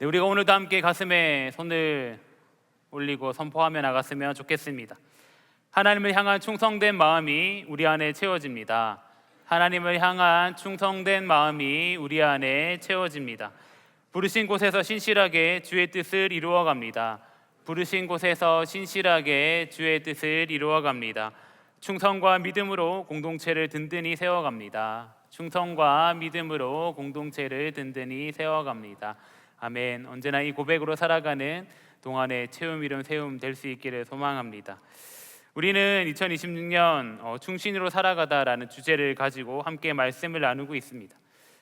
네, 우리가 오늘도 함께 가슴에 손을 올리고 선포하며 나갔으면 좋겠습니다. 하나님을 향한 충성된 마음이 우리 안에 채워집니다. 하나님을 향한 충성된 마음이 우리 안에 채워집니다. 부르신 곳에서 신실하게 주의 뜻을 이루어갑니다. 부르신 곳에서 신실하게 주의 뜻을 이루어갑니다. 충성과 믿음으로 공동체를 든든히 세워갑니다. 충성과 믿음으로 공동체를 든든히 세워갑니다. 아멘. 언제나 이 고백으로 살아가는 동안의 채움 이룬 세움 될 수 있기를 소망합니다. 우리는 2026년 충신으로 살아가다라는 주제를 가지고 함께 말씀을 나누고 있습니다.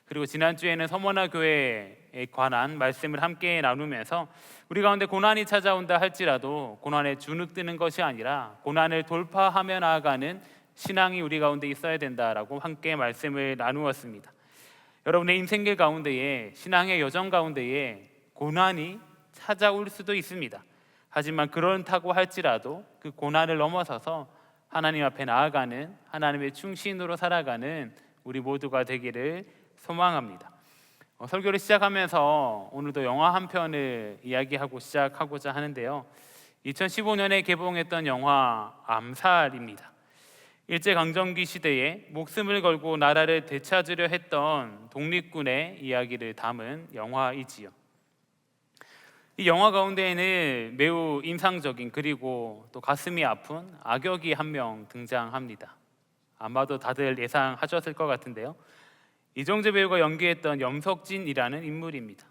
그리고 지난주에는 서머나 교회에 관한 말씀을 함께 나누면서 우리 가운데 고난이 찾아온다 할지라도 고난에 주눅드는 것이 아니라 고난을 돌파하며 나아가는 신앙이 우리 가운데 있어야 된다라고 함께 말씀을 나누었습니다. 여러분의 인생길 가운데에, 신앙의 여정 가운데에 고난이 찾아올 수도 있습니다. 하지만 그렇다고 할지라도 그 고난을 넘어서서 하나님 앞에 나아가는, 하나님의 충신으로 살아가는 우리 모두가 되기를 소망합니다. 설교를 시작하면서 오늘도 영화 한 편을 이야기하고 시작하고자 하는데요, 2015년에 개봉했던 영화 암살입니다. 일제강점기 시대에 목숨을 걸고 나라를 되찾으려 했던 독립군의 이야기를 담은 영화이지요. 이 영화 가운데에는 매우 인상적인 그리고 또 가슴이 아픈 악역이 한 명 등장합니다. 아마도 다들 예상하셨을 것 같은데요, 이정재 배우가 연기했던 염석진이라는 인물입니다.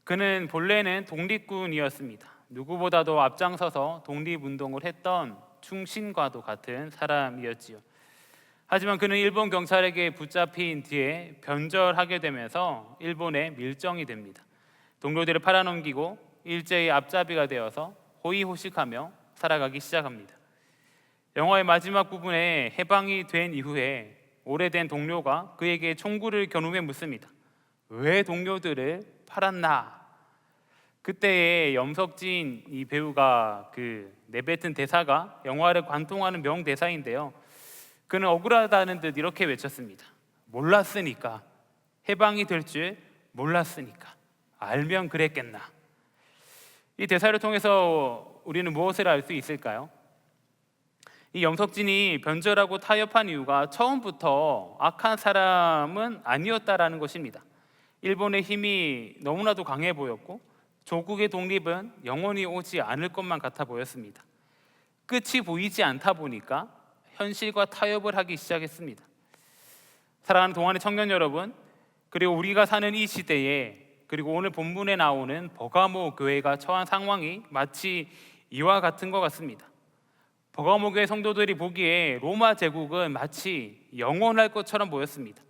그는 본래는 독립군이었습니다. 누구보다도 앞장서서 독립운동을 했던 충신과도 같은 사람이었지요. 하지만 그는 일본 경찰에게 붙잡힌 뒤에 변절하게 되면서 일본에 밀정이 됩니다. 동료들을 팔아넘기고 일제의 앞잡이가 되어서 호의호식하며 살아가기 시작합니다. 영화의 마지막 부분에 해방이 된 이후에 오래된 동료가 그에게 총구를 겨누며 묻습니다. 왜 동료들을 팔았나? 그때의 염석진 이 배우가 내뱉은 대사가 영화를 관통하는 명대사인데요, 그는 억울하다는 듯 이렇게 외쳤습니다. 몰랐으니까, 해방이 될 줄 몰랐으니까, 알면 그랬겠나. 이 대사를 통해서 우리는 무엇을 알 수 있을까요? 이 염석진이 변절하고 타협한 이유가 처음부터 악한 사람은 아니었다라는 것입니다. 일본의 힘이 너무나도 강해 보였고 조국의 독립은 영원히 오지 않을 것만 같아 보였습니다. 끝이 보이지 않다 보니까 현실과 타협을 하기 시작했습니다. 사랑하는 동안의 청년 여러분, 그리고 우리가 사는 이 시대에, 그리고 오늘 본문에 나오는 버가모 교회가 처한 상황이 마치 이와 같은 것 같습니다. 버가모 교회 성도들이 보기에 로마 제국은 마치 영원할 것처럼 보였습니다.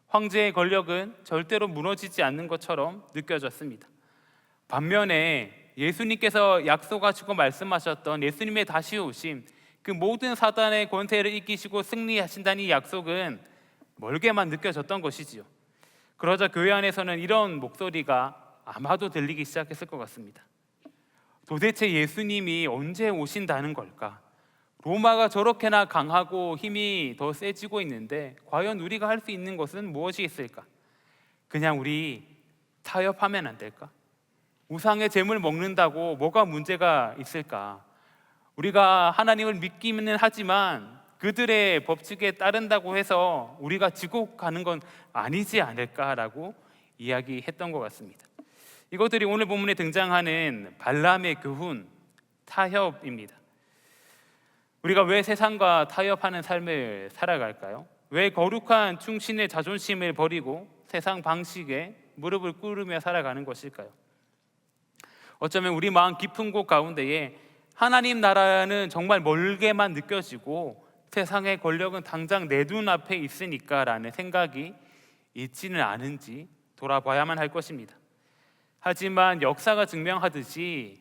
황제의 권력은 절대로 무너지지 않는 것처럼 느껴졌습니다. 반면에 예수님께서 약속하시고 말씀하셨던 예수님의 다시 오심, 그 모든 사단의 권세를 이기시고 승리하신다는 이 약속은 멀게만 느껴졌던 것이지요. 그러자 교회 안에서는 이런 목소리가 아마도 들리기 시작했을 것 같습니다. 도대체 예수님이 언제 오신다는 걸까? 로마가 저렇게나 강하고 힘이 더 세지고 있는데 과연 우리가 할 수 있는 것은 무엇이 있을까? 그냥 우리 타협하면 안 될까? 우상의 재물 먹는다고 뭐가 문제가 있을까? 우리가 하나님을 믿기는 하지만 그들의 법칙에 따른다고 해서 우리가 지옥 가는 건 아니지 않을까라고 이야기했던 것 같습니다. 이것들이 오늘 본문에 등장하는 발람의 교훈, 타협입니다. 우리가 왜 세상과 타협하는 삶을 살아갈까요? 왜 거룩한 충신의 자존심을 버리고 세상 방식에 무릎을 꿇으며 살아가는 것일까요? 어쩌면 우리 마음 깊은 곳 가운데에 하나님 나라는 정말 멀게만 느껴지고 세상의 권력은 당장 내 눈앞에 있으니까 라는 생각이 있지는 않은지 돌아봐야만 할 것입니다. 하지만 역사가 증명하듯이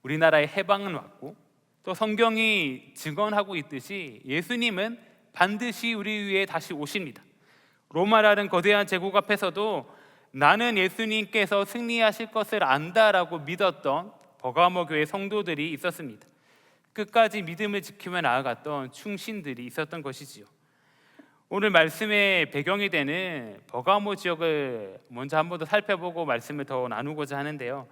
우리나라의 해방은 왔고 또 성경이 증언하고 있듯이 예수님은 반드시 우리 위에 다시 오십니다. 로마라는 거대한 제국 앞에서도 나는 예수님께서 승리하실 것을 안다라고 믿었던 버가모 교회 성도들이 있었습니다. 끝까지 믿음을 지키며 나아갔던 충신들이 있었던 것이지요. 오늘 말씀의 배경이 되는 버가모 지역을 먼저 한 번 더 살펴보고 말씀을 더 나누고자 하는데요.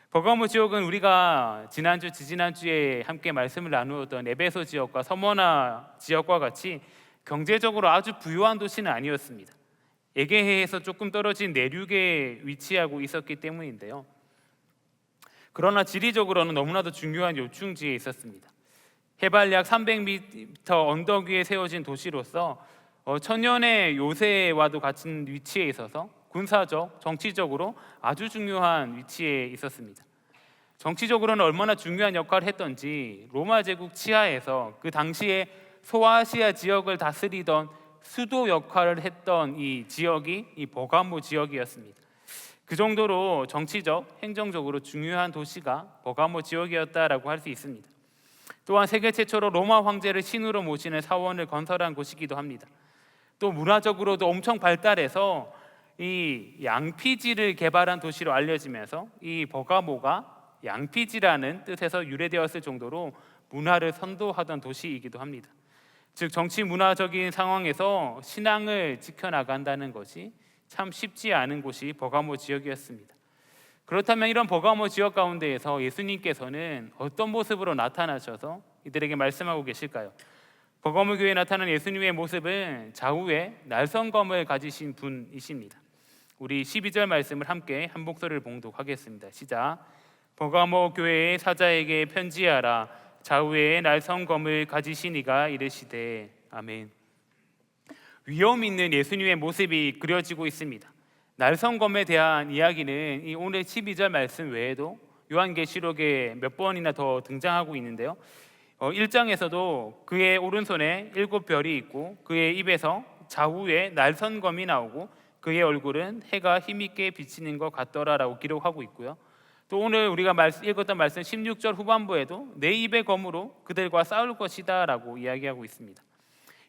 버가모 지역은 우리가 지난주, 지지난주에 함께 말씀을 나누었던 에베소 지역과 서머나 지역과 같이 경제적으로 아주 부유한 도시는 아니었습니다. 에게해에서 조금 떨어진 내륙에 위치하고 있었기 때문인데요. 그러나 지리적으로는 너무나도 중요한 요충지에 있었습니다. 해발 약 300m 언덕 위에 세워진 도시로서 천년의 요새와도 같은 위치에 있어서 군사적, 정치적으로 아주 중요한 위치에 있었습니다. 정치적으로는 얼마나 중요한 역할을 했던지 로마 제국 치하에서 그 당시에 소아시아 지역을 다스리던 수도 역할을 했던 이 지역이 이 버가모 지역이었습니다. 그 정도로 정치적, 행정적으로 중요한 도시가 버가모 지역이었다라고 할 수 있습니다. 또한 세계 최초로 로마 황제를 신으로 모시는 사원을 건설한 곳이기도 합니다. 또 문화적으로도 엄청 발달해서 이 양피지를 개발한 도시로 알려지면서 이 버가모가 양피지라는 뜻에서 유래되었을 정도로 문화를 선도하던 도시이기도 합니다. 즉 정치 문화적인 상황에서 신앙을 지켜나간다는 것이 참 쉽지 않은 곳이 버가모 지역이었습니다. 그렇다면 이런 버가모 지역 가운데에서 예수님께서는 어떤 모습으로 나타나셔서 이들에게 말씀하고 계실까요? 버가모 교회에 나타난 예수님의 모습은 좌우에 날성검을 가지신 분이십니다. 우리 12절 말씀을 함께 한 목소리를 봉독하겠습니다. 시작. 버가모 교회의 사자에게 편지하라. 좌우에 날성검을 가지신 이가 이르시되. 아멘. 위험 있는 예수님의 모습이 그려지고 있습니다. 날성검에 대한 이야기는 이 오늘 12절 말씀 외에도 요한계시록에 몇 번이나 더 등장하고 있는데요. 1장에서도 그의 오른손에 7별이 있고 그의 입에서 좌우에 날성검이 나오고 그의 얼굴은 해가 힘있게 비치는 것 같더라라고 기록하고 있고요. 또 오늘 우리가 읽었던 말씀 16절 후반부에도 내 입의 검으로 그들과 싸울 것이다 라고 이야기하고 있습니다.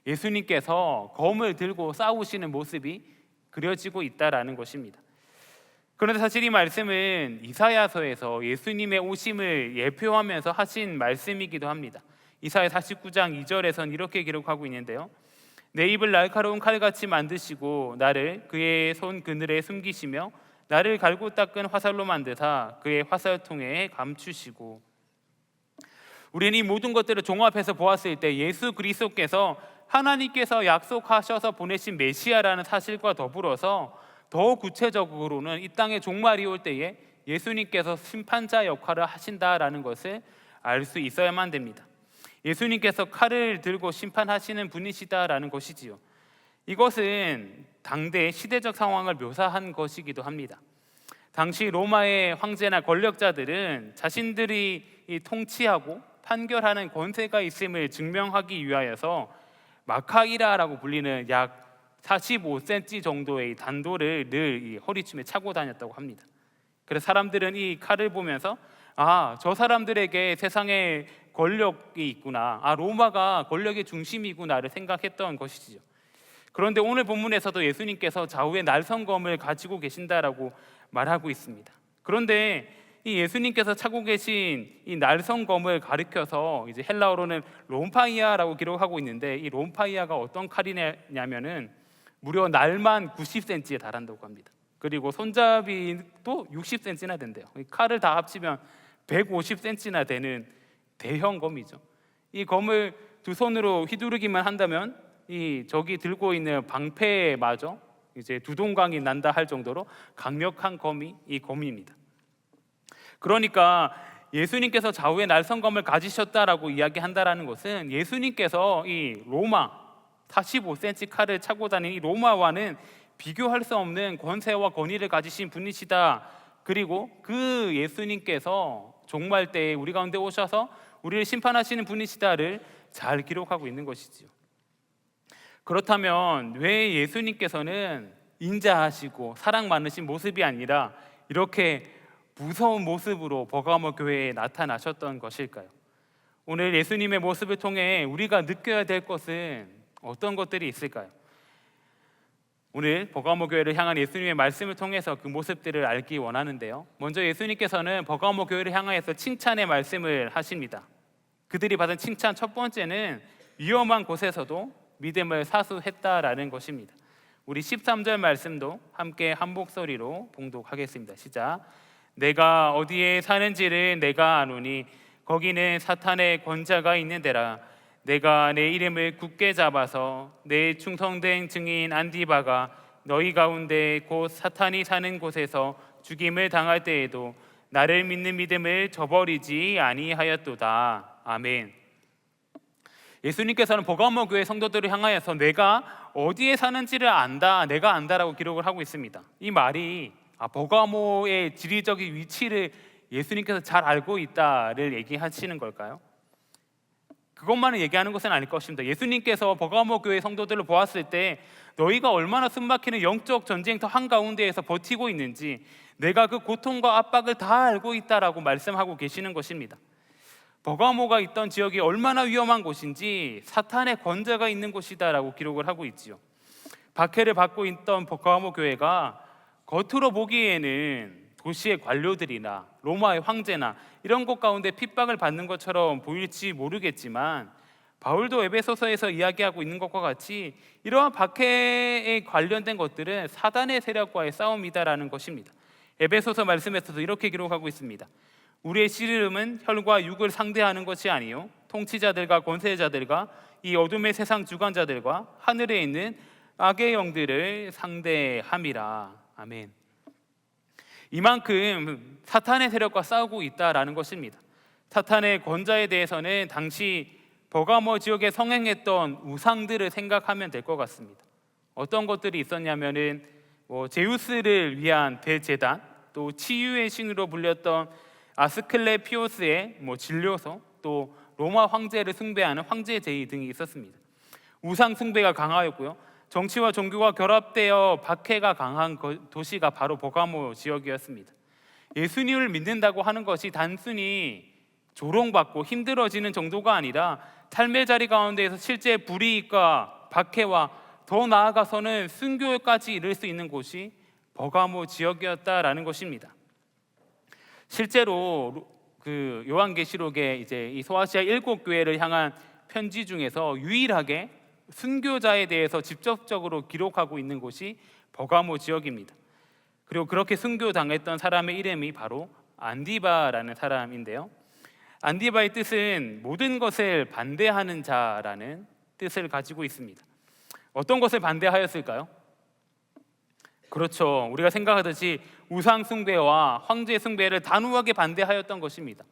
예수님께서 검을 들고 싸우시는 모습이 그려지고 있다라는 것입니다. 그런데 사실 이 말씀은 이사야서에서 예수님의 오심을 예표하면서 하신 말씀이기도 합니다. 이사야 49장 2절에선 이렇게 기록하고 있는데요. 내 입을 날카로운 칼같이 만드시고 나를 그의 손 그늘에 숨기시며 나를 갈고 닦은 화살로 만드사 그의 화살통에 감추시고. 우리는 이 모든 것들을 종합해서 보았을 때 예수 그리스도께서 하나님께서 약속하셔서 보내신 메시아라는 사실과 더불어서 더 구체적으로는 이 땅에 종말이 올 때에 예수님께서 심판자 역할을 하신다라는 것을 알 수 있어야만 됩니다. 예수님께서 칼을 들고 심판하시는 분이시다라는 것이지요. 이것은 당대의 시대적 상황을 묘사한 것이기도 합니다. 당시 로마의 황제나 권력자들은 자신들이 통치하고 판결하는 권세가 있음을 증명하기 위하여서 마카이라라고 불리는 약 45cm 정도의 단도를 늘 허리춤에 차고 다녔다고 합니다. 그래서 사람들은 이 칼을 보면서 저 사람들에게 세상에 권력이 있구나, 로마가 권력의 중심이구나를 생각했던 것이죠. 그런데 오늘 본문에서도 예수님께서 좌우에 날성검을 가지고 계신다라고 말하고 있습니다. 그런데 이 예수님께서 차고 계신 이 날성검을 가리켜서 이제 헬라어로는 롬파이아라고 기록하고 있는데, 이 롬파이아가 어떤 칼이냐면은 무려 날만 90cm에 달한다고 합니다. 그리고 손잡이도 60cm나 된대요. 이 칼을 다 합치면 150cm나 되는 대형 검이죠. 이 검을 두 손으로 휘두르기만 한다면 이 저기 들고 있는 방패마저 이제 두동강이 난다 할 정도로 강력한 검이 이 검입니다. 그러니까 예수님께서 좌우에 날성검을 가지셨다라고 이야기한다라는 것은 예수님께서 이 로마 45cm 칼을 차고 다니는 이 로마와는 비교할 수 없는 권세와 권위를 가지신 분이시다. 그리고 그 예수님께서 종말 때에 우리 가운데 오셔서 우리를 심판하시는 분이시다를 잘 기록하고 있는 것이지요. 그렇다면 왜 예수님께서는 인자하시고 사랑 많으신 모습이 아니라 이렇게 무서운 모습으로 버가모 교회에 나타나셨던 것일까요? 오늘 예수님의 모습을 통해 우리가 느껴야 될 것은 어떤 것들이 있을까요? 오늘 버가모 교회를 향한 예수님의 말씀을 통해서 그 모습들을 알기 원하는데요. 먼저 예수님께서는 버가모 교회를 향하여서 칭찬의 말씀을 하십니다. 그들이 받은 칭찬 첫 번째는 위험한 곳에서도 믿음을 사수했다라는 것입니다. 우리 13절 말씀도 함께 한 목소리로 봉독하겠습니다. 시작. 내가 어디에 사는지를 내가 아노니 거기는 사탄의 권자가 있는 데라. 내가 내 이름을 굳게 잡아서 내 충성된 증인 안디바가 너희 가운데 곧 사탄이 사는 곳에서 죽임을 당할 때에도 나를 믿는 믿음을 저버리지 아니하였도다. 아멘. 예수님께서는 버가모 교회 성도들을 향하여서 내가 어디에 사는지를 안다, 내가 안다라고 기록을 하고 있습니다. 이 말이 버가모의 지리적인 위치를 예수님께서 잘 알고 있다를 얘기하시는 걸까요? 그것만을 얘기하는 것은 아닐 것입니다. 예수님께서 버가모 교회 성도들을 보았을 때 너희가 얼마나 숨막히는 영적 전쟁터 한가운데에서 버티고 있는지 내가 그 고통과 압박을 다 알고 있다라고 말씀하고 계시는 것입니다. 버가모가 있던 지역이 얼마나 위험한 곳인지 사탄의 권자가 있는 곳이다라고 기록을 하고 있지요. 박해를 받고 있던 버가모 교회가 겉으로 보기에는 도시의 관료들이나 로마의 황제나 이런 곳 가운데 핍박을 받는 것처럼 보일지 모르겠지만 바울도 에베소서에서 이야기하고 있는 것과 같이 이러한 박해에 관련된 것들은 사단의 세력과의 싸움이다라는 것입니다. 에베소서 말씀에서도 이렇게 기록하고 있습니다. 우리의 씨름은 혈과 육을 상대하는 것이 아니요 통치자들과 권세자들과 이 어둠의 세상 주관자들과 하늘에 있는 악의 영들을 상대함이라. 아멘. 이만큼 사탄의 세력과 싸우고 있다라는 것입니다. 사탄의 권자에 대해서는 당시 버가모 지역에 성행했던 우상들을 생각하면 될 것 같습니다. 어떤 것들이 있었냐면은 제우스를 위한 대제단, 또 치유의 신으로 불렸던 아스클레피오스의 진료소, 또 로마 황제를 숭배하는 황제 제의 등이 있었습니다. 우상 숭배가 강하였고요. 정치와 종교가 결합되어 박해가 강한 도시가 바로 버가모 지역이었습니다. 예수님을 믿는다고 하는 것이 단순히 조롱받고 힘들어지는 정도가 아니라 삶의 자리 가운데에서 실제 불이익과 박해와 더 나아가서는 순교까지 이를 수 있는 곳이 버가모 지역이었다라는 것입니다. 실제로 그 요한계시록에 이제 이 소아시아 7교회를 향한 편지 중에서 유일하게 순교자에 대해서 직접적으로 기록하고 있는 곳이 버가모 지역입니다. 그리고 그렇게 순교당했던 사람의 이름이 바로 안디바라는 사람인데요. 안디바의 뜻은 모든 것을 반대하는 자라는 뜻을 가지고 있습니다. 어떤 것을 반대하였을까요? 그렇죠. 우리가 생각하듯이 우상 숭배와 황제 숭배를 단호하게 반대하였던 것입니다.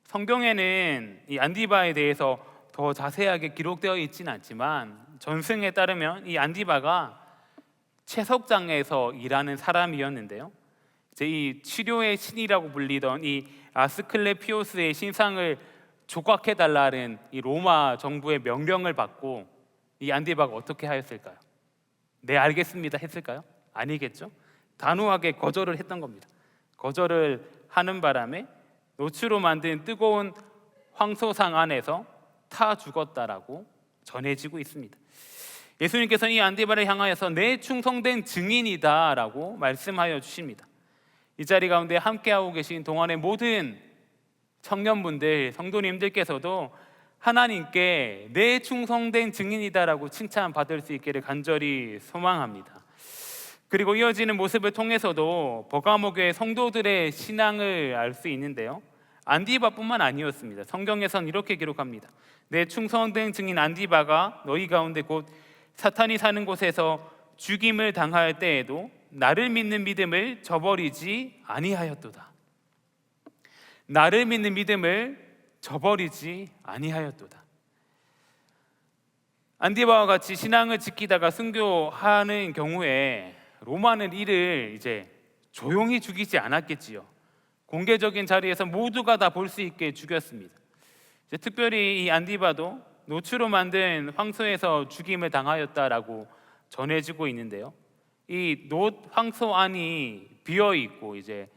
성경에는 이 안디바에 대해서 더 자세하게 기록되어 있지는 않지만 전승에 따르면 이 안디바가 채석장에서 일하는 사람이었는데요. 이제 이 치료의 신이라고 불리던 이 아스클레피오스의 신상을 조각해달라는 이 로마 정부의 명령을 받고 이 안디바가 어떻게 하였을까요? 네, 알겠습니다 했을까요? 아니겠죠. 단호하게 거절을 했던 겁니다. 거절을 하는 바람에 노추로 만든 뜨거운 황소상 안에서 타 죽었다라고 전해지고 있습니다. 예수님께서는 이 안디바를 향하여서 내 충성된 증인이다라고 말씀하여 주십니다. 이 자리 가운데 함께하고 계신 동안의 모든 청년분들, 성도님들께서도 하나님께 내 충성된 증인이다라고 칭찬받을 수 있기를 간절히 소망합니다. 그리고 이어지는 모습을 통해서도 버가모 교회 성도들의 신앙을 알 수 있는데요. 안디바뿐만 아니었습니다. 성경에선 이렇게 기록합니다. 내 충성된 증인 안디바가 너희 가운데 곧 사탄이 사는 곳에서 죽임을 당할 때에도 나를 믿는 믿음을 저버리지 아니하였도다. 나를 믿는 믿음을 저버리지 아니하였도다. 안디바와 같이 신앙을 지키다가 순교하는 경우에 로마는 이를 이제 조용히 죽이지 않았겠지요. 공개적인 자리에서 모두가 다 볼 수 있게 죽였습니다. 특별히 이 안디바도 노추로 만든 황소에서 죽임을 당하였다라고 전해지고 있는데요. 이 놋 황소 안이 비어 있고 이제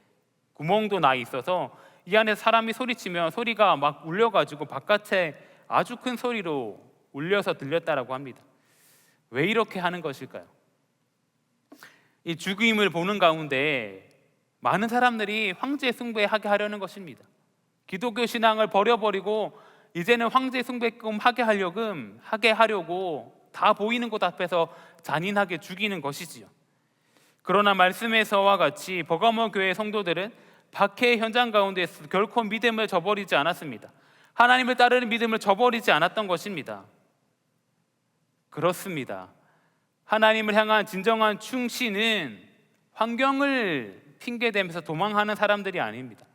구멍도 나 있어서 이 안에 사람이 소리치면 소리가 막 울려가지고 바깥에 아주 큰 소리로 울려서 들렸다라고 합니다. 왜 이렇게 하는 것일까요? 이 죽임을 보는 가운데 많은 사람들이 황제 숭배하게 하려는 것입니다. 기독교 신앙을 버려버리고 이제는 황제 숭배금 하게 하려고 다 보이는 곳 앞에서 잔인하게 죽이는 것이지요. 그러나 말씀에서와 같이 버가모 교회 성도들은 박해의 현장 가운데서 결코 믿음을 저버리지 않았습니다. 하나님을 따르는 믿음을 저버리지 않았던 것입니다. 그렇습니다. 하나님을 향한 진정한 충신은 환경을 핑계대면서 도망하는 사람들이 아닙니다.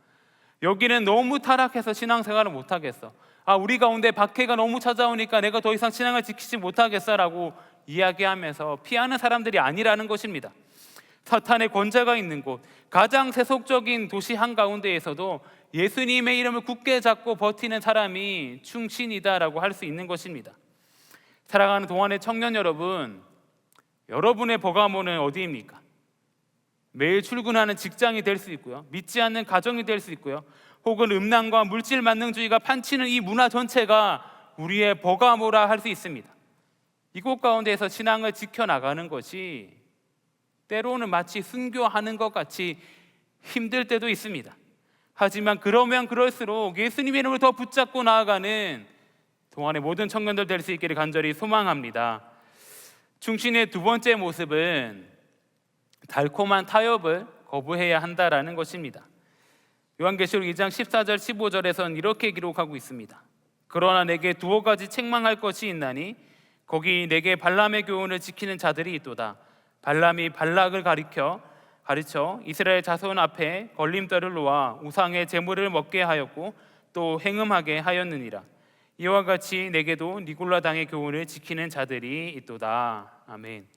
여기는 너무 타락해서 신앙생활을 못하겠어, 우리 가운데 박해가 너무 찾아오니까 내가 더 이상 신앙을 지키지 못하겠어 라고 이야기하면서 피하는 사람들이 아니라는 것입니다. 사탄의 권세가 있는 곳, 가장 세속적인 도시 한가운데에서도 예수님의 이름을 굳게 잡고 버티는 사람이 충신이다라고 할 수 있는 것입니다. 사랑하는 동안의 청년 여러분, 여러분의 버가모는 어디입니까? 매일 출근하는 직장이 될 수 있고요, 믿지 않는 가정이 될 수 있고요, 혹은 음란과 물질 만능주의가 판치는 이 문화 전체가 우리의 버가모라 할 수 있습니다. 이곳 가운데에서 신앙을 지켜나가는 것이 때로는 마치 순교하는 것 같이 힘들 때도 있습니다. 하지만 그러면 그럴수록 예수님의 이름을 더 붙잡고 나아가는 동안의 모든 청년들 될 수 있기를 간절히 소망합니다. 충신의 두 번째 모습은 달콤한 타협을 거부해야 한다라는 것입니다. 요한계시록 2장 14절 15절에선 이렇게 기록하고 있습니다. 그러나 내게 두어 가지 책망할 것이 있나니 거기 내게 발람의 교훈을 지키는 자들이 있도다. 발람이 발락을 가르쳐 이스라엘 자손 앞에 걸림돌을 놓아 우상의 제물을 먹게 하였고 또 행음하게 하였느니라. 이와 같이 내게도 니골라 당의 교훈을 지키는 자들이 있도다. 아멘.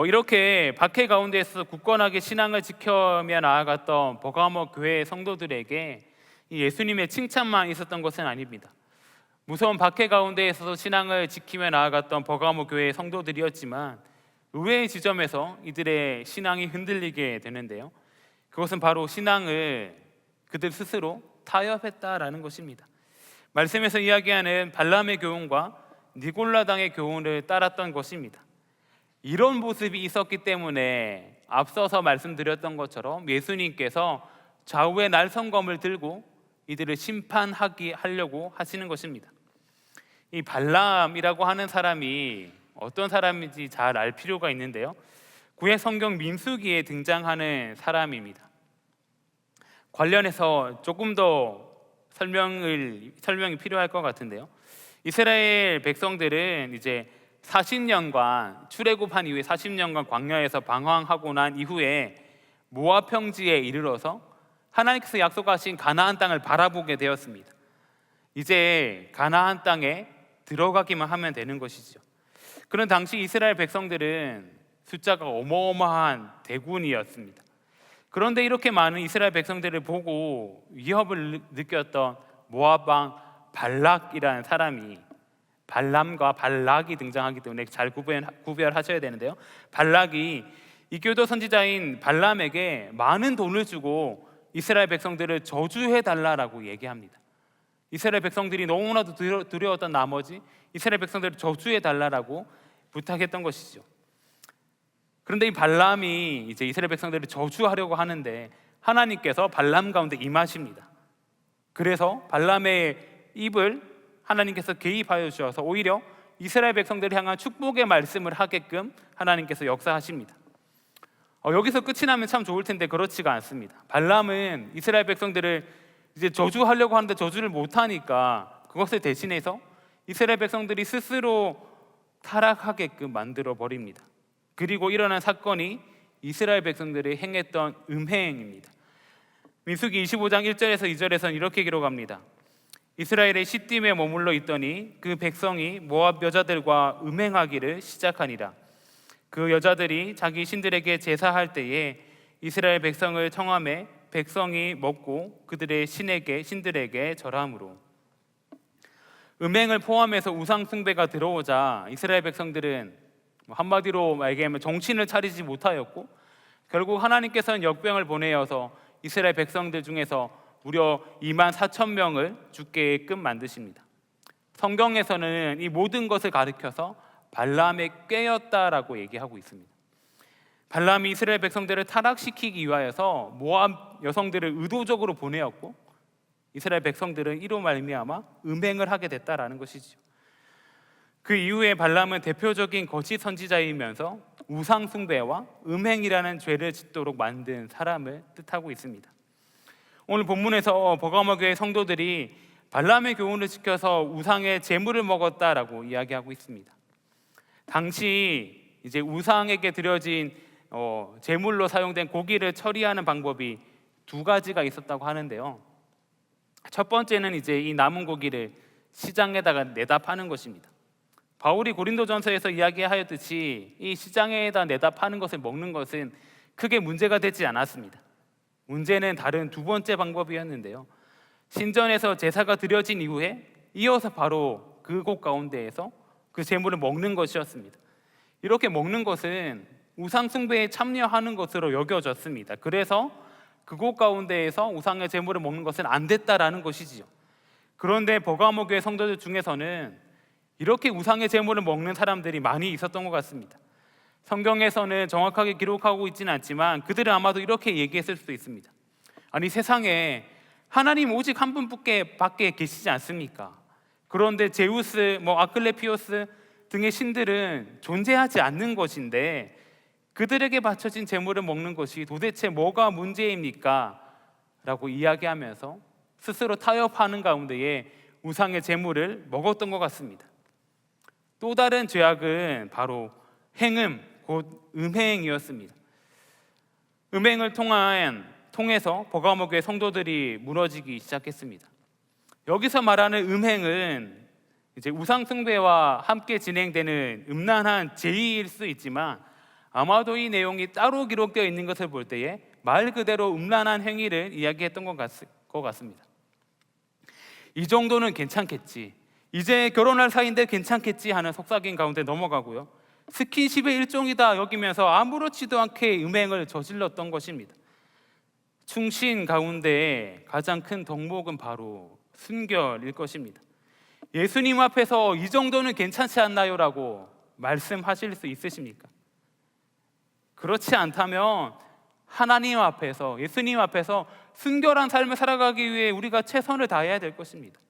이렇게 박해 가운데서 굳건하게 신앙을 지켜며 나아갔던 버가모 교회 성도들에게 예수님의 칭찬만 있었던 것은 아닙니다. 무서운 박해 가운데에서도 신앙을 지키며 나아갔던 버가모 교회 성도들이었지만 의외의 지점에서 이들의 신앙이 흔들리게 되는데요, 그것은 바로 신앙을 그들 스스로 타협했다라는 것입니다. 말씀에서 이야기하는 발람의 교훈과 니골라 당의 교훈을 따랐던 것입니다. 이런 모습이 있었기 때문에 앞서서 말씀드렸던 것처럼 예수님께서 좌우의 날성검을 들고 이들을 심판하려고 하시는 것입니다. 이 발람이라고 하는 사람이 어떤 사람인지 잘 알 필요가 있는데요, 구약 성경 민수기에 등장하는 사람입니다. 관련해서 조금 더 설명이 필요할 것 같은데요, 이스라엘 백성들은 이제 40년간 출애굽한 이후에 40년간 광야에서 방황하고 난 이후에 모압 평지에 이르러서 하나님께서 약속하신 가나안 땅을 바라보게 되었습니다. 이제 가나안 땅에 들어가기만 하면 되는 것이죠. 그런 당시 이스라엘 백성들은 숫자가 어마어마한 대군이었습니다. 그런데 이렇게 많은 이스라엘 백성들을 보고 위협을 느꼈던 모압 왕 발락이라는 사람이, 발람과 발락이 등장하기 때문에 잘 구별하셔야 되는데요, 발락이 이교도 선지자인 발람에게 많은 돈을 주고 이스라엘 백성들을 저주해달라고 얘기합니다. 이스라엘 백성들이 너무나도 두려웠던 나머지 이스라엘 백성들을 저주해달라고 부탁했던 것이죠. 그런데 이 발람이 이제 이스라엘 백성들을 저주하려고 하는데 하나님께서 발람 가운데 임하십니다. 그래서 발람의 입을 하나님께서 개입하여 주셔서 오히려 이스라엘 백성들을 향한 축복의 말씀을 하게끔 하나님께서 역사하십니다. 여기서 끝이 나면 참 좋을 텐데 그렇지가 않습니다. 발람은 이스라엘 백성들을 이제 저주하려고 하는데 저주를 못하니까 그것을 대신해서 이스라엘 백성들이 스스로 타락하게끔 만들어 버립니다. 그리고 일어난 사건이 이스라엘 백성들이 행했던 음행입니다. 민수기 25장 1절에서 2절에서는 이렇게 기록합니다. 이스라엘의 시딤에 머물러 있더니 그 백성이 모압 여자들과 음행하기를 시작하니라. 그 여자들이 자기 신들에게 제사할 때에 이스라엘 백성을 청함해 백성이 먹고 그들의 신들에게 절함으로. 음행을 포함해서 우상 숭배가 들어오자 이스라엘 백성들은 한마디로 말하면 정신을 차리지 못하였고 결국 하나님께서는 역병을 보내어서 이스라엘 백성들 중에서 무려 2만 4천 명을 죽게끔 만드십니다. 성경에서는 이 모든 것을 가리켜서 발람의 꾀였다라고 얘기하고 있습니다. 발람이 이스라엘 백성들을 타락시키기 위하여서 모압 여성들을 의도적으로 보내었고 이스라엘 백성들은 이로 말미암아 음행을 하게 됐다라는 것이죠. 그 이후에 발람은 대표적인 거짓 선지자이면서 우상 숭배와 음행이라는 죄를 짓도록 만든 사람을 뜻하고 있습니다. 오늘 본문에서 버가모 교회 성도들이 발람의 교훈을 지켜서 우상의 제물을 먹었다라고 이야기하고 있습니다. 당시 이제 우상에게 드려진 제물로 사용된 고기를 처리하는 방법이 두 가지가 있었다고 하는데요. 첫 번째는 이제 이 남은 고기를 시장에다가 내다 파는 것입니다. 바울이 고린도전서에서 이야기하였듯이 이 시장에다 내다 파는 것을 먹는 것은 크게 문제가 되지 않았습니다. 문제는 다른 두 번째 방법이었는데요. 신전에서 제사가 드려진 이후에 이어서 바로 그곳 가운데에서 그 제물을 먹는 것이었습니다. 이렇게 먹는 것은 우상 숭배에 참여하는 것으로 여겨졌습니다. 그래서 그곳 가운데에서 우상의 제물을 먹는 것은 안 됐다라는 것이지요. 그런데 버가모 교회 성도들 중에서는 이렇게 우상의 제물을 먹는 사람들이 많이 있었던 것 같습니다. 성경에서는 정확하게 기록하고 있지는 않지만 그들은 아마도 이렇게 얘기했을 수도 있습니다. 아니, 세상에 하나님 오직 한 분밖에 계시지 않습니까? 그런데 제우스, 아클레피오스 등의 신들은 존재하지 않는 것인데 그들에게 바쳐진 제물을 먹는 것이 도대체 뭐가 문제입니까? 라고 이야기하면서 스스로 타협하는 가운데에 우상의 제물을 먹었던 것 같습니다. 또 다른 죄악은 바로 행음, 곧 음행이었습니다. 음행을 통해서 버가모 교회 성도들이 무너지기 시작했습니다. 여기서 말하는 음행은 이제 우상 숭배와 함께 진행되는 음란한 제의일 수 있지만 아마도 이 내용이 따로 기록되어 있는 것을 볼 때에 말 그대로 음란한 행위를 이야기했던 것 같습니다. 이 정도는 괜찮겠지, 이제 결혼할 사이인데 괜찮겠지 하는 속삭임 가운데 넘어가고요, 스킨십의 일종이다 여기면서 아무렇지도 않게 음행을 저질렀던 것입니다. 충신 가운데 가장 큰 덕목은 바로 순결일 것입니다. 예수님 앞에서 이 정도는 괜찮지 않나요? 라고 말씀하실 수 있으십니까? 그렇지 않다면 하나님 앞에서, 예수님 앞에서 순결한 삶을 살아가기 위해 우리가 최선을 다해야 될 것입니다.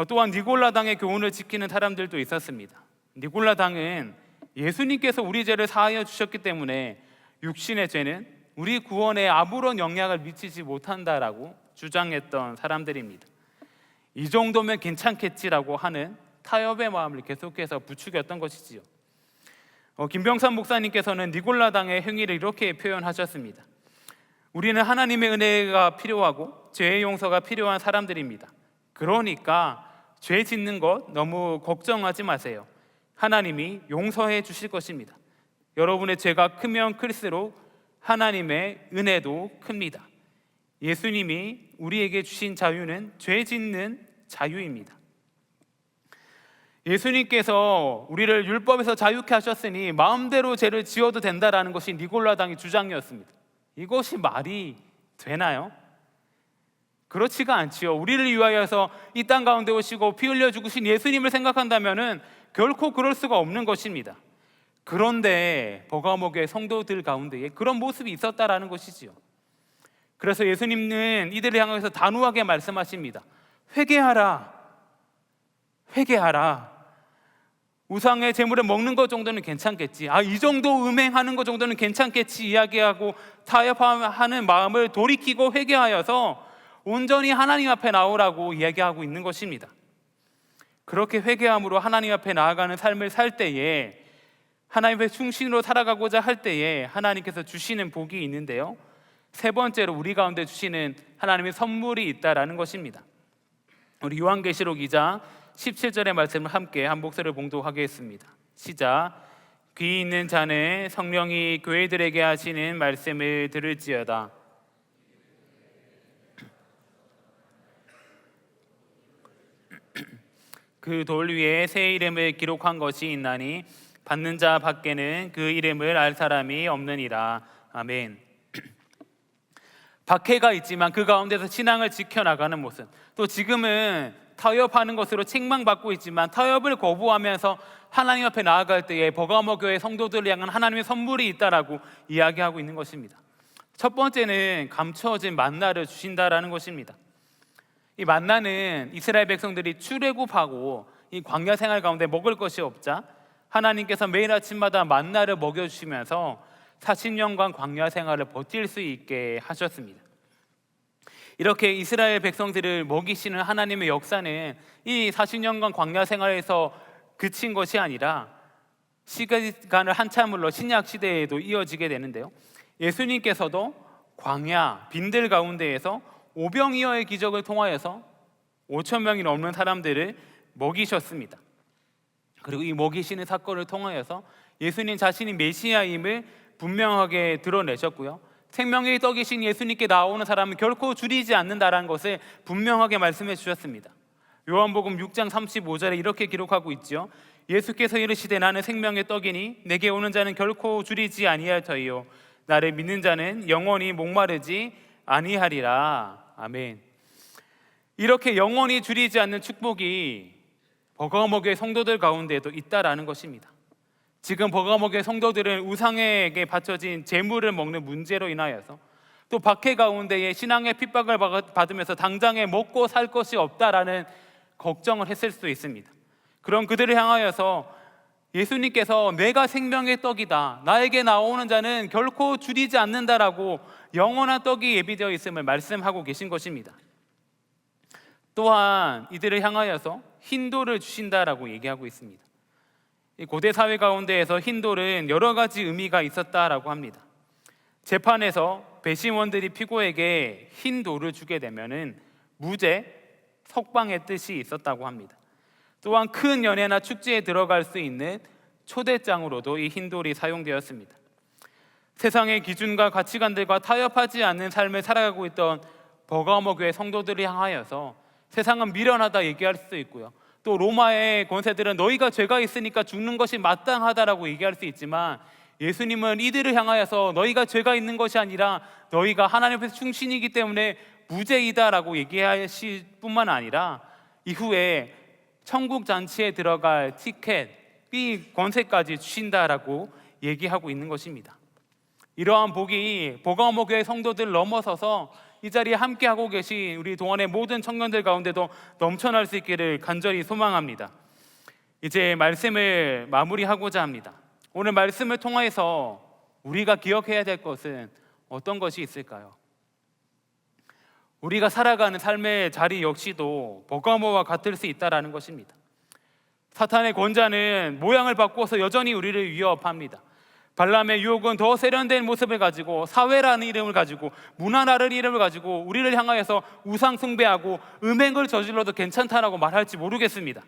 또한 니골라당의 교훈을 지키는 사람들도 있었습니다. 니골라당은 예수님께서 우리 죄를 사하여 주셨기 때문에 육신의 죄는 우리 구원에 아무런 영향을 미치지 못한다라고 주장했던 사람들입니다. 이 정도면 괜찮겠지라고 하는 타협의 마음을 계속해서 부추겼던 것이지요. 김병삼 목사님께서는 니골라당의 행위를 이렇게 표현하셨습니다. 우리는 하나님의 은혜가 필요하고 죄의 용서가 필요한 사람들입니다. 그러니까 죄 짓는 것 너무 걱정하지 마세요. 하나님이 용서해 주실 것입니다. 여러분의 죄가 크면 클수록 하나님의 은혜도 큽니다. 예수님이 우리에게 주신 자유는 죄 짓는 자유입니다. 예수님께서 우리를 율법에서 자유케 하셨으니 마음대로 죄를 지어도 된다라는 것이 니골라당의 주장이었습니다. 이것이 말이 되나요? 그렇지가 않지요. 우리를 위하여서 이 땅 가운데 오시고 피 흘려 죽으신 예수님을 생각한다면은 결코 그럴 수가 없는 것입니다. 그런데 버가모 교회 성도들 가운데에 그런 모습이 있었다라는 것이지요. 그래서 예수님은 이들을 향해서 단호하게 말씀하십니다. 회개하라, 회개하라. 우상의 제물을 먹는 것 정도는 괜찮겠지, 이 정도 음행하는 것 정도는 괜찮겠지 이야기하고 타협하는 마음을 돌이키고 회개하여서 온전히 하나님 앞에 나오라고 이야기하고 있는 것입니다. 그렇게 회개함으로 하나님 앞에 나아가는 삶을 살 때에, 하나님의 충신으로 살아가고자 할 때에 하나님께서 주시는 복이 있는데요, 세 번째로 우리 가운데 주시는 하나님의 선물이 있다라는 것입니다. 우리 요한계시록 2장 17절의 말씀을 함께 한 목소리를 봉독하겠습니다. 시작. 귀 있는 자는 성령이 교회들에게 하시는 말씀을 들을지어다. 그 돌 위에 새 이름을 기록한 것이 있나니 받는 자 밖에는 그 이름을 알 사람이 없느니라. 아멘. 박해가 있지만 그 가운데서 신앙을 지켜나가는 모습, 또 지금은 타협하는 것으로 책망받고 있지만 타협을 거부하면서 하나님 앞에 나아갈 때에 버가모 교회 성도들을 향한 하나님의 선물이 있다라고 이야기하고 있는 것입니다. 첫 번째는 감추어진 만나를 주신다라는 것입니다. 이 만나는 이스라엘 백성들이 출애굽하고 이 광야 생활 가운데 먹을 것이 없자 하나님께서 매일 아침마다 만나를 먹여주시면서 40년간 광야 생활을 버틸 수 있게 하셨습니다. 이렇게 이스라엘 백성들을 먹이시는 하나님의 역사는 이 40년간 광야 생활에서 그친 것이 아니라 시간을 한참을로 신약 시대에도 이어지게 되는데요. 예수님께서도 광야 빈들 가운데에서 오병이어의 기적을 통하여서 5천 명이 넘는 사람들을 먹이셨습니다. 그리고 이 먹이시는 사건을 통하여서 예수님 자신이 메시아임을 분명하게 드러내셨고요. 생명의 떡이신 예수님께 나오는 사람은 결코 줄이지 않는다라는 것을 분명하게 말씀해 주셨습니다. 요한복음 6장 35절에 이렇게 기록하고 있죠. 예수께서 이르시되 나는 생명의 떡이니 내게 오는 자는 결코 줄이지 아니할 터이요 나를 믿는 자는 영원히 목마르지 아니하리라. 아멘. 이렇게 영원히 줄이지 않는 축복이 버가모교의 성도들 가운데에도 있다라는 것입니다. 지금 버가모교의 성도들은 우상에게 바쳐진 제물을 먹는 문제로 인하여서 또 박해 가운데에 신앙의 핍박을 받으면서 당장에 먹고 살 것이 없다라는 걱정을 했을 수도 있습니다. 그런 그들을 향하여서 예수님께서 내가 생명의 떡이다, 나에게 나오는 자는 결코 줄이지 않는다라고 영원한 떡이 예비되어 있음을 말씀하고 계신 것입니다. 또한 이들을 향하여서 흰돌을 주신다라고 얘기하고 있습니다. 고대 사회 가운데에서 흰돌은 여러 가지 의미가 있었다라고 합니다. 재판에서 배심원들이 피고에게 흰돌을 주게 되면은 무죄, 석방의 뜻이 있었다고 합니다. 또한 큰 연회나 축제에 들어갈 수 있는 초대장으로도 이 흰돌이 사용되었습니다. 세상의 기준과 가치관들과 타협하지 않는 삶을 살아가고 있던 버가모 교회 성도들을 향하여서 세상은 미련하다 얘기할 수도 있고요. 또 로마의 권세들은 너희가 죄가 있으니까 죽는 것이 마땅하다라고 얘기할 수 있지만 예수님은 이들을 향하여서 너희가 죄가 있는 것이 아니라 너희가 하나님 앞에서 충신이기 때문에 무죄이다라고 얘기하실 뿐만 아니라 이후에 천국 잔치에 들어갈 티켓, 이 권세까지 주신다라고 얘기하고 있는 것입니다. 이러한 복이 버가모 교회 성도들 넘어서서 이 자리에 함께하고 계신 우리 동안의 모든 청년들 가운데도 넘쳐날 수 있기를 간절히 소망합니다. 이제 말씀을 마무리하고자 합니다. 오늘 말씀을 통해서 우리가 기억해야 될 것은 어떤 것이 있을까요? 우리가 살아가는 삶의 자리 역시도 버가모와 같을 수 있다는 것입니다. 사탄의 권자는 모양을 바꿔서 여전히 우리를 위협합니다. 발람의 유혹은 더 세련된 모습을 가지고 사회라는 이름을 가지고 문화라는 이름을 가지고 우리를 향하여서 우상 숭배하고 음행을 저질러도 괜찮다라고 말할지 모르겠습니다.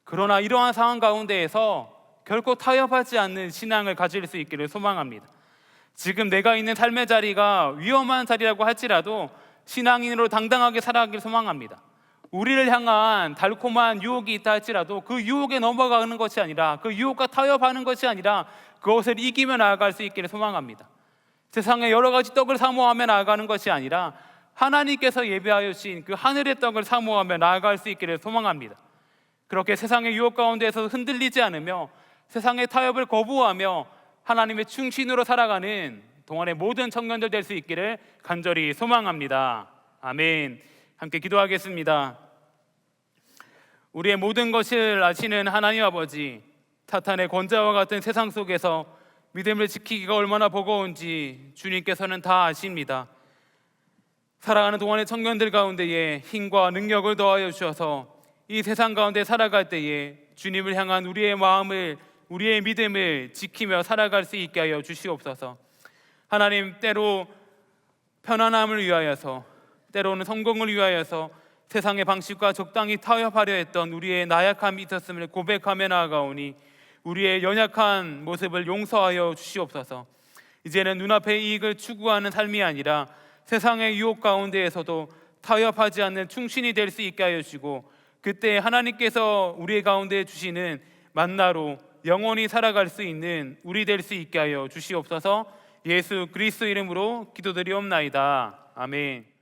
그러나 이러한 상황 가운데에서 결코 타협하지 않는 신앙을 가질 수 있기를 소망합니다. 지금 내가 있는 삶의 자리가 위험한 자리라고 할지라도 신앙인으로 당당하게 살아가길 소망합니다. 우리를 향한 달콤한 유혹이 있다 할지라도 그 유혹에 넘어가는 것이 아니라 그 유혹과 타협하는 것이 아니라 그것을 이기며 나아갈 수 있기를 소망합니다. 세상에 여러 가지 떡을 사모하며 나아가는 것이 아니라 하나님께서 예비하여 주신 그 하늘의 떡을 사모하며 나아갈 수 있기를 소망합니다. 그렇게 세상의 유혹 가운데서 흔들리지 않으며 세상의 타협을 거부하며 하나님의 충신으로 살아가는 동안의 모든 청년들 될 수 있기를 간절히 소망합니다. 아멘. 함께 기도하겠습니다. 우리의 모든 것을 아시는 하나님 아버지, 사탄의 권자와 같은 세상 속에서 믿음을 지키기가 얼마나 버거운지 주님께서는 다 아십니다. 살아가는 동안의 청년들 가운데에 힘과 능력을 더하여 주셔서 이 세상 가운데 살아갈 때에 주님을 향한 우리의 마음을, 우리의 믿음을 지키며 살아갈 수 있게 하여 주시옵소서. 하나님, 때로 편안함을 위하여서, 때로는 성공을 위하여서 세상의 방식과 적당히 타협하려 했던 우리의 나약함이 있었음을 고백하며 나아가오니 우리의 연약한 모습을 용서하여 주시옵소서. 이제는 눈앞의 이익을 추구하는 삶이 아니라 세상의 유혹 가운데에서도 타협하지 않는 충신이 될 수 있게 하여 주시고 그때 하나님께서 우리 가운데 주시는 만나로 영원히 살아갈 수 있는 우리 될 수 있게 하여 주시옵소서. 예수 그리스도 이름으로 기도드리옵나이다. 아멘.